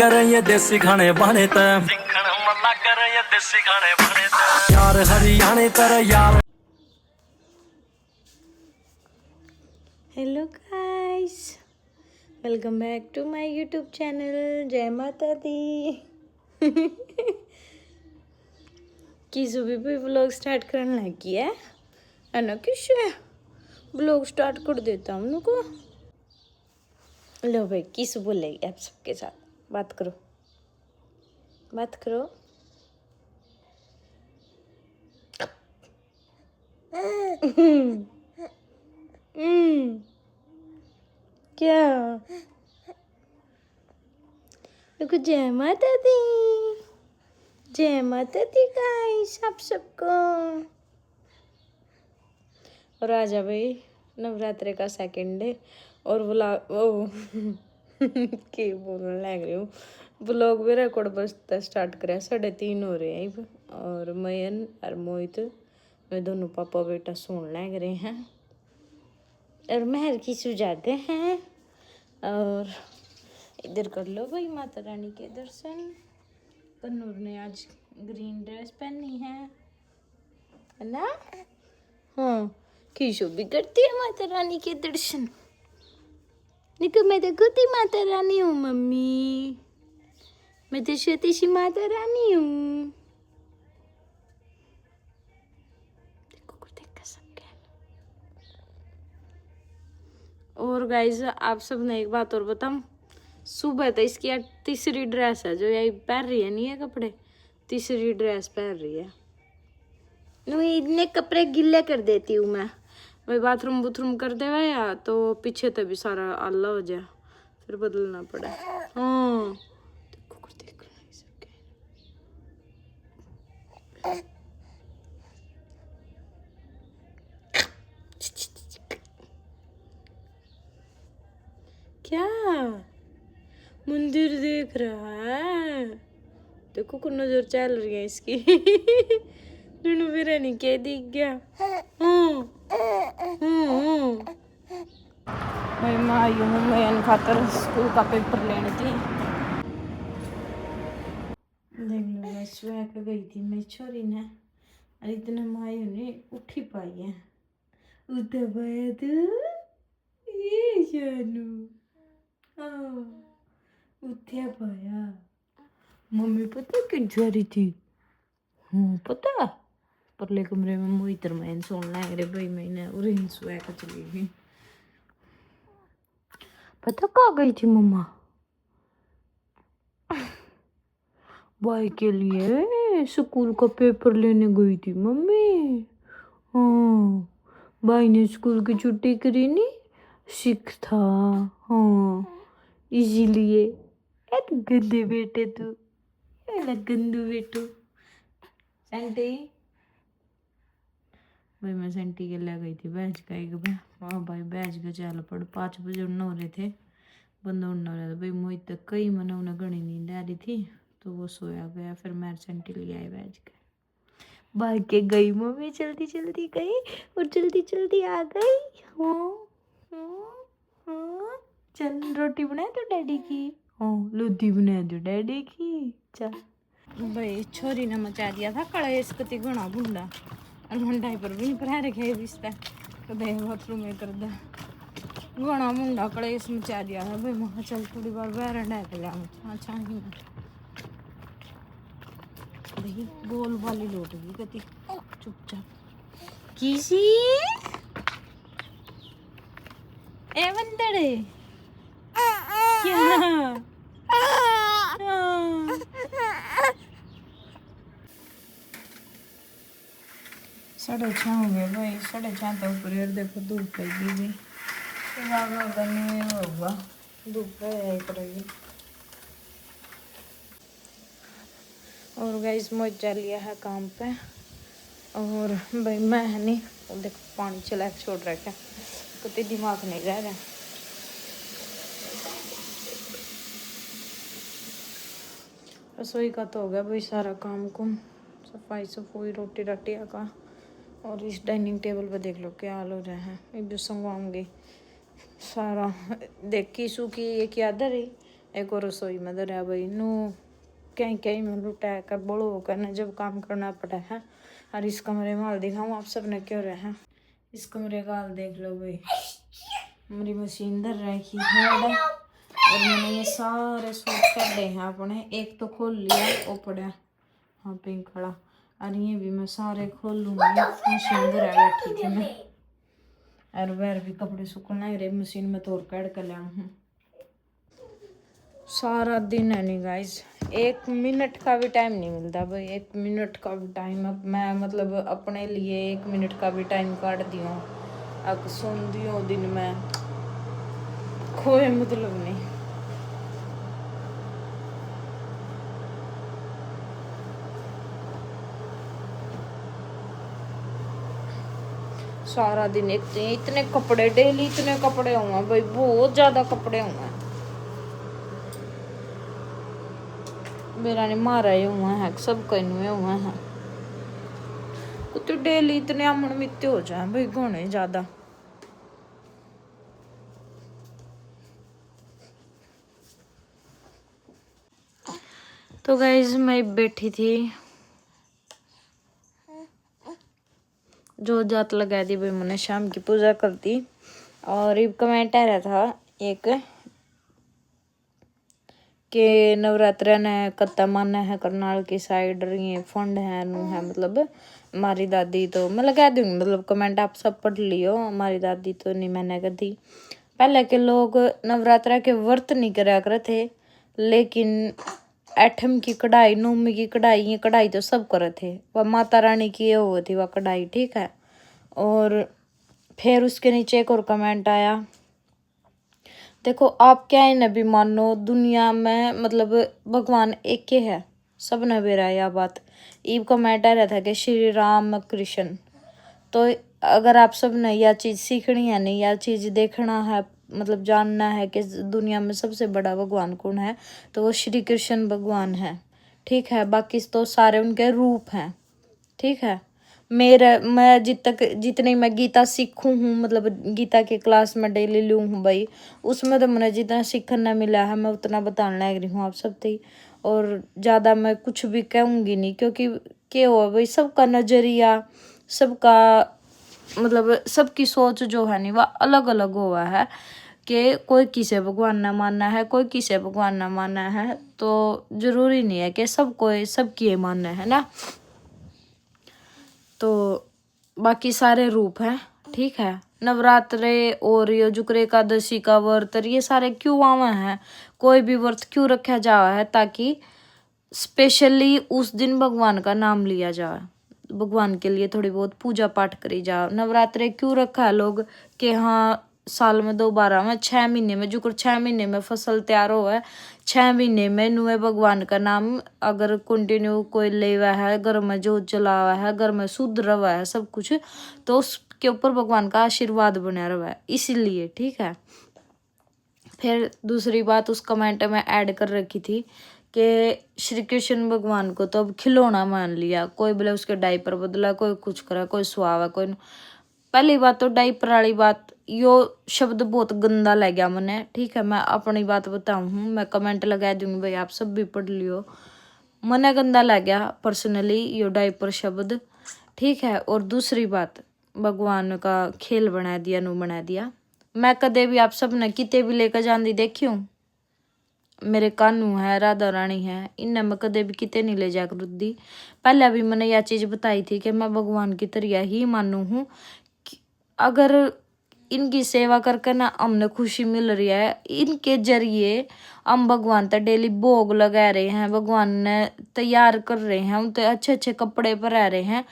कर ये देसी खाने बने ते सिखण मल्ला कर ये देसी खाने बने ते यार हरियाणे तेरा यार। Hello guys, welcome back to my YouTube channel. जय माता दी। किसु भी व्लॉग स्टार्ट करने लगी है ना? किस व्लॉग स्टार्ट कर देता हूँ उनको। लो भाई, किसु बोलेगी आप सबके साथ। बात करो, बात करो। क्या? देखो, जय माता दी, जय माता दी गाइस आप सबको। और आजा भाई, नवरात्रे का सेकंड डे और के बोलने लग रही हूँ। ब्लॉग भी रिकॉर्ड बसता स्टार्ट करा 3:30 हो रहे हैं और मयन और मोहित मैं दोनों पापा बेटा सोने लग रहे हैं और महर की सो जाते हैं। और इधर कर लो भाई माता रानी के दर्शन। कन्नूर ने आज ग्रीन ड्रेस पहनी है ना? हाँ, खीशो भी करती है माता रानी के दर्शन। देखो, मैं तो खुद ही माता रानी हूँ मम्मी, मैं तो छोटी सी माता रानी हूँ। देखो देखा सब। और गाइस, आप सब ने एक बात और बताऊं, सुबह तो इसकी तीसरी ड्रेस है जो यही पहन रही है। नहीं है कपड़े, तीसरी ड्रेस पहन रही है। इतने कपड़े गिल्ले कर देती हूँ मैं भाई, बाथरूम बूथरूम कर दे या तो पीछे तो भी सारा आला हो जाए, फिर बदलना पड़ा। हाँ, देख क्या मंदिर देख रहा है? देखो को नजर चल रही है इसकी। दोनों मेरा नहीं क्या दिख गया। भाई मैं आई हूँ, मैं खातर स्कूल का पेपर लेने थी। देख लो, मैं सुबह गई थी मैं छोरी ने, और इतना माई ने उठी पाई है। उधर बाद ये जानू उठा पाया। मम्मी पता क्यों जा रही थी? हाँ पता, परले कमरे में मोहित मैन सोने लग रहे भाई। मैंने और सुबह का चली गई। पता कहाँ गई थी मम्मा? भाई के लिए स्कूल का पेपर लेने गई थी मम्मी। हाँ, भाई ने स्कूल की छुट्टी करी नहीं, सिक था। हाँ, इसीलिए। तू गंदे बेटे, तू गंदू बेटू सेंटी। भाई मैं सेंटी के ले गई थी बैच का एक बार। हाँ भाई, बैच का चल पड़ 5 बजे उड़ना हो रहे थे, बंदा उड़ना हो रहा था भाई। मोहित तक कई मना उन्हें घनी नींद आ रही थी तो वो सोया गया। फिर मैं सेंटी ले आई बैच का। भाग के गई मम्मी, जल्दी जल्दी गई और जल्दी जल्दी आ गई। हाँ हाँ हाँ, चल रोटी बनाए तो डैडी की। हाँ, लूधी बनाए तो डैडी की। चल भाई, छोरी ने मचा दिया था कलेश कति घना भूंडा, और मैं डायपर भी नहीं पहना रखे इस पे तो दे बाथरूम में कर दे घना मुंडा कलेश मचा दिया था भाई। मैं चल थोड़ी बार बाहर डायपर लिया। अच्छा ही मैं भाई बोल वाली लौट गई कति चुपचाप। किसी ए बंदड़े क्या? 6:30 हो गए भाई, 6:30 तो ऊपर यार देखो धूप लगी गई। नहीं होगा, धूप है पड़ेगी। और गाइस मोहित चल लिया है काम पे, और भाई मैं है नहीं। और देखो पानी चला के छोड़ रखा, कति दिमाग नहीं रह रहा। रसोई का तो हो गया भाई सारा काम कुम, सफाई सफाई रोटी राटी का। और इस डाइनिंग टेबल पे देख लो क्या हाल हो रहा है। एक जो संगवाऊंगी सारा देख की सूखी एक याद रही एक और रसोई में धरा भाई नू कहीं कहीं में लुटा कर बोलो करना जब काम करना पड़ा है। और इस कमरे में हाल दिखाऊँ आप सबने क्यों रहे हैं। इस कमरे का हाल देख लो भाई, मेरी मशीन धर रखी है और मैंने ये सारे सूट कटे हैं अपने, एक तो खोल लिया वो पड़ा हाँ पिंक खड़ा, और ये भी मैं सारे खोल लूँगी। मशीन धरा बैठी थी मैं, और वैर भी कपड़े सुखना ही रहे मशीन में तोड़ काट कर लाऊँ हूँ। सारा दिन है नहीं गाइस, 1 मिनट का भी टाइम नहीं मिलता भाई, 1 मिनट का भी टाइम। अब मैं मतलब अपने लिए 1 मिनट का भी टाइम काट दी हूँ, अब सुन दी हूँ दिन में कोई मतलब नहीं। सारा दिन इतने कपड़े डेली इतने कपड़े हुए भाई, बहुत ज्यादा कपड़े हुए। मेरा ने मारा ही हुआ है सब कहीं हुआ है, तो डेली इतने अमन मित्ते हो जाए भाई घने ज्यादा। तो गाइज मैं बैठी थी, जो जात लगा दी भाई मैंने शाम की पूजा कर दी। और एक कमेंट आ रहा था एक के नवरात्रा ने कत्ता माना है करनाल की साइड, ये फंड है नू है मतलब हमारी दादी तो मैं लगा दूंगी, मतलब कमेंट आप सब पढ़ लियो। हमारी दादी तो नहीं मैंने कदी, पहले के लोग नवरात्रा के व्रत नहीं करा करे थे, लेकिन एठम की कढ़ाई नौमी की कढ़ाई ये कढ़ाई तो सब करे थे, वह माता रानी की वो थी वह कढ़ाई, ठीक है। और फिर उसके नीचे एक और कमेंट आया, देखो आप क्या है नबी मानो दुनिया में मतलब भगवान एक ही है, सब ने बेरा यह बात। ईब कमेंट आ रहा था कि श्री राम कृष्ण, तो अगर आप सब ने यह चीज़ सीखनी है नहीं, यह चीज़ देखना है मतलब जानना है कि दुनिया में सबसे बड़ा भगवान कौन है, तो वो श्री कृष्ण भगवान है, ठीक है। बाकी तो सारे उनके रूप हैं, ठीक है। मैं जितनी मैं गीता सीखूं हूँ, मतलब गीता की क्लास में डेली लूँ हूँ भाई, उसमें तो मुझे जितना सीखने मिला है मैं उतना बताने लग रही हूँ आप सब थी। और ज़्यादा मैं कुछ भी कहूँगी नहीं, क्योंकि क्या हुआ भाई सबका नज़रिया, सबका मतलब सबकी सोच जो है नहीं वह अलग अलग हुआ है, कि कोई किसे भगवान ना मानना है, कोई किसे भगवान ना मानना है, तो जरूरी नहीं है कि सबको सबकी ये मानना है ना। तो बाकी सारे रूप हैं, ठीक है। नवरात्रे और ये जुकरे एकादशी का व्रत ये सारे क्यों आवे हैं, कोई भी व्रत क्यों रखा जावा है, ताकि स्पेशली उस दिन भगवान का नाम लिया जाए, भगवान के लिए थोड़ी बहुत पूजा पाठ करी जाए। नवरात्रे क्यों रखा है लोग कि हाँ साल में 2 बार में 6 महीने में जुकर 6 महीने में फसल तैयार हो है, 6 महीने में नुए भगवान का नाम अगर कंटिन्यू कोई ले हुआ है, घर में जोत जला हुआ है, घर में शुद्ध रहा है सब कुछ, तो उसके ऊपर भगवान का आशीर्वाद बना रहा है, इसीलिए, ठीक है। फिर दूसरी बात उस कमेंट में ऐड कर रखी थी कि श्री कृष्ण भगवान को तो अब खिलौना मान लिया, कोई बोले उसके डायपर बदला, कोई कुछ करा, कोई सुहावा, कोई। पहली बात तो डायपर वाली बात, यो शब्द बहुत गंदा लग गया मैंने, ठीक है। मैं अपनी बात बताऊँ हूँ, मैं कमेंट लगा दूंगी भाई आप सब भी पढ़ लियो, मने गंदा लग गया पर्सनली यो डायपर शब्द, ठीक है। और दूसरी बात भगवान का खेल बना दिया, नू बना दिया। मैं कदे भी आप सब ने किते भी लेकर जाती देखी हूँ, मेरे कानू है, राधा रानी है, इन्हें मैं कदे भी किते नहीं ले जाकर रुद्दी। पहले भी मैंने यह चीज़ बताई थी कि मैं भगवान की तरह ही मानू हूँ, अगर इनकी सेवा करके ना हमने खुशी मिल रही है, इनके जरिए हम भगवान तक डेली भोग लगा रहे हैं, भगवान ने तैयार कर रहे हैं, उनके अच्छे अच्छे कपड़े पर रह रहे हैं,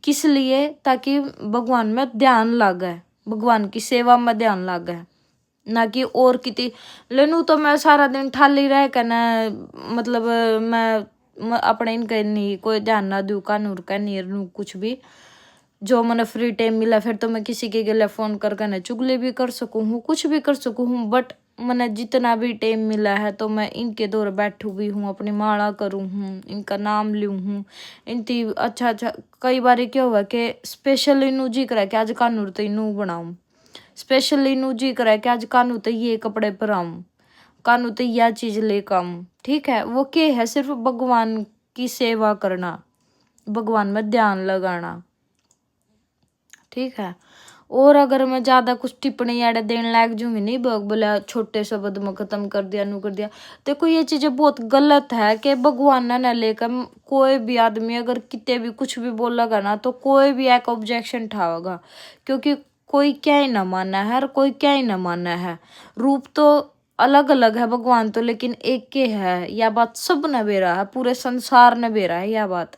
किस लिए, ताकि भगवान में ध्यान लगे, भगवान की सेवा में ध्यान लगे, ना कि और किती लेनू। तो मैं सारा दिन ठाली रह कर ना मतलब मैं अपने इनके नहीं कोई ध्यान ना दूँ, कानूर का नहीं कुछ भी, जो मैंने फ्री टाइम मिला फिर तो मैं किसी के गले फ़ोन करके ना चुगली भी कर सकूँ हूँ, कुछ भी कर सकूँ हूँ, बट मैंने जितना भी टाइम मिला है तो मैं इनके दौर बैठू भी हूँ, अपनी माला करूँ हूँ, इनका नाम लूँ हूँ, इनती अच्छा अच्छा। कई बार क्या हुआ कि स्पेशल इनू जी करा कि आज कानूर तो इनू बनाऊँ, स्पेशली इनू जी करा कि आज कानू तो ये कपड़े पर आऊँ, कानू तो यह चीज ले कम, ठीक है। वो क्या है, सिर्फ भगवान की सेवा करना, भगवान में ध्यान लगाना, ठीक है। और अगर मैं ज्यादा कुछ टिप्पणी यार देने लायक जूंगी नहीं, बोला छोटे शब्द में खत्म कर दिया, नू कर दिया, देखो ये चीजें बहुत गलत है कि भगवान ने लेकर कोई भी आदमी अगर कितने भी कुछ भी बोलेगा ना तो कोई भी एक ऑब्जेक्शन उठाएगा, क्योंकि कोई क्या ही ना मानना है और कोई क्या ही ना मानना है। रूप तो अलग अलग है भगवान तो, लेकिन एक के है, यह बात सब ने बेरा है, पूरे संसार ने बेरा है यह बात,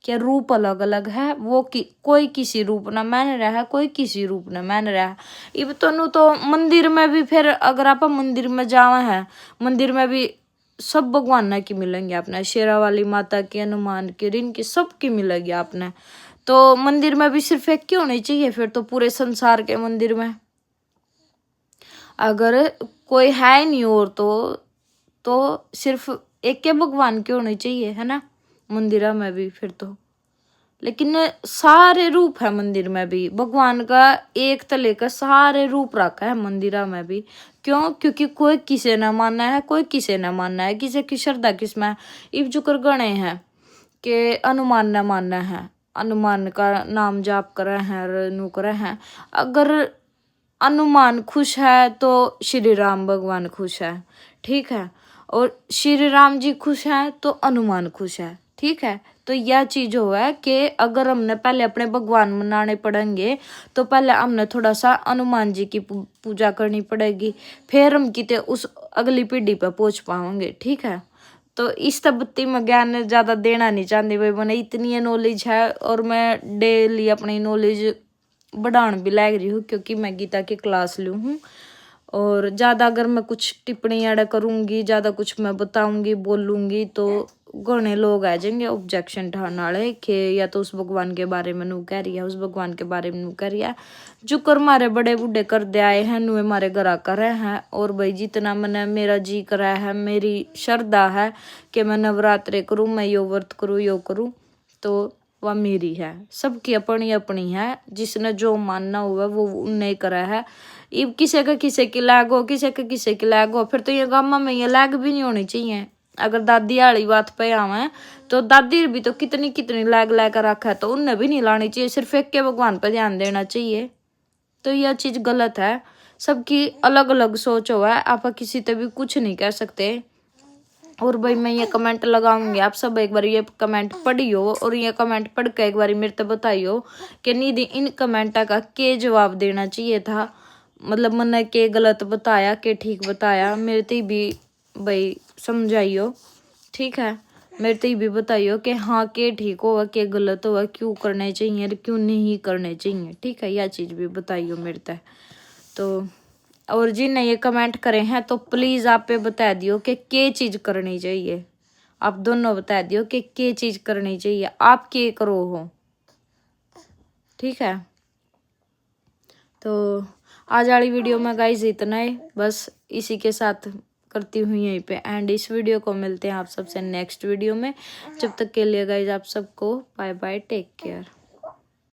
क्या रूप अलग अलग है। वो कोई किसी रूप ना मान रहा है, कोई किसी रूप ना मान रहा है। इब तो मंदिर में भी फिर अगर आप मंदिर में जावा है, मंदिर में भी सब भगवान की मिलेंगे आपने, शेरा वाली माता की, हनुमान की, रिन की, सबकी मिलेगी आपने। तो मंदिर में भी सिर्फ एक क्यों नहीं चाहिए फिर तो पूरे संसार के मंदिर में, अगर कोई है नहीं और तो सिर्फ एक के भगवान क्यों नहीं चाहिए, है ना, मंदिर में भी फिर तो। लेकिन सारे रूप है मंदिर में भी, भगवान का एक तले का सारे रूप रखा है मंदिर में भी। क्यों? क्योंकि कोई किसे ना मानना है, कोई किसे ना मानना है, किसे की श्रद्धा किसमें है। इब जुकर गणे हैं कि हनुमान न मानना है, हनुमान का नाम जाप करे हैं और नू करे हैं। अगर हनुमान खुश है तो श्री राम भगवान खुश है, ठीक है। और श्री राम जी खुश हैं तो हनुमान खुश है, ठीक है। तो यह चीज हो है कि अगर हमने पहले अपने भगवान मनाने पड़ेंगे तो पहले हमने थोड़ा सा हनुमान जी की पूजा करनी पड़ेगी, फिर हम किते उस अगली पीढ़ी पे पहुंच पाएंगे, ठीक है। तो इस तबत्ती में ज्ञान ज्यादा देना नहीं चाहती भाई, मैंने इतनी नॉलेज है और मैं डेली अपनी नॉलेज बढ़ाने भी लग रही हूँ, क्योंकि मैं गीता की क्लास लूँ हूँ। और ज़्यादा अगर मैं कुछ टिप्पणी अड़ा करूँगी, ज़्यादा कुछ मैं बताऊँगी, बोलूँगी तो घने लोग आ जाएंगे ऑब्जेक्शन ठाने वाले कि या तो उस भगवान के बारे में नू कह रही है, उस भगवान के बारे में नू कह रही है। जो कर मारे बड़े बूढ़े कर दे आए हैं नुए मारे घर कर रहे हैं। और भाई जितना मैंने मेरा जी करा है, मेरी श्रद्धा है कि मैं नवरात्रे करूँ, मैं यो व्रत करूँ, यो करूँ, तो वह मेरी है। सबकी अपनी अपनी है, जिसने जो मानना हुआ वो उन्हें करा है। इब किसी का किसी की लैग हो, किसी का किसी की लैग हो, फिर तो ये गामा में ये लैग भी नहीं होनी चाहिए। अगर दादी वाली बात पे आवे तो दादी भी तो कितनी कितनी लैग लेकर रखा है, तो उन्हें भी नहीं लानी चाहिए, सिर्फ एक के भगवान पर ध्यान देना चाहिए। तो यह चीज गलत है, सबकी अलग अलग सोच हुआ है, आप किसी से भी कुछ नहीं कह सकते। और भाई मैं ये कमेंट लगाऊंगी, आप सब एक बार ये कमेंट पढ़ियो और ये कमेंट पढ़ के एक बार मेरे से बताइयो कि निधि इन कमेंटा का क्या जवाब देना चाहिए था, मतलब मैंने के गलत बताया के ठीक बताया, मेरे ते भी भाई समझाइयो, ठीक है। मेरे ते भी बताइयो कि हाँ के ठीक होगा, के गलत होगा, क्यों करने चाहिए और क्यों नहीं करने चाहिए, ठीक है। यह चीज़ भी बताइयो मेरे ते। तो और जिन्हें ये कमेंट करे हैं तो प्लीज़ आप पे बता दियो कि क्या चीज़ करनी चाहिए, आप दोनों बता दियो कि क्या चीज़ करनी चाहिए, आप क्या करो हो, ठीक है। तो आज वाली वीडियो में गाइज इतना है, बस इसी के साथ करती हूँ यहीं पे एंड इस वीडियो को। मिलते हैं आप सबसे नेक्स्ट वीडियो में, जब तक के लिए गाइज आप सबको बाय बाय, टेक केयर।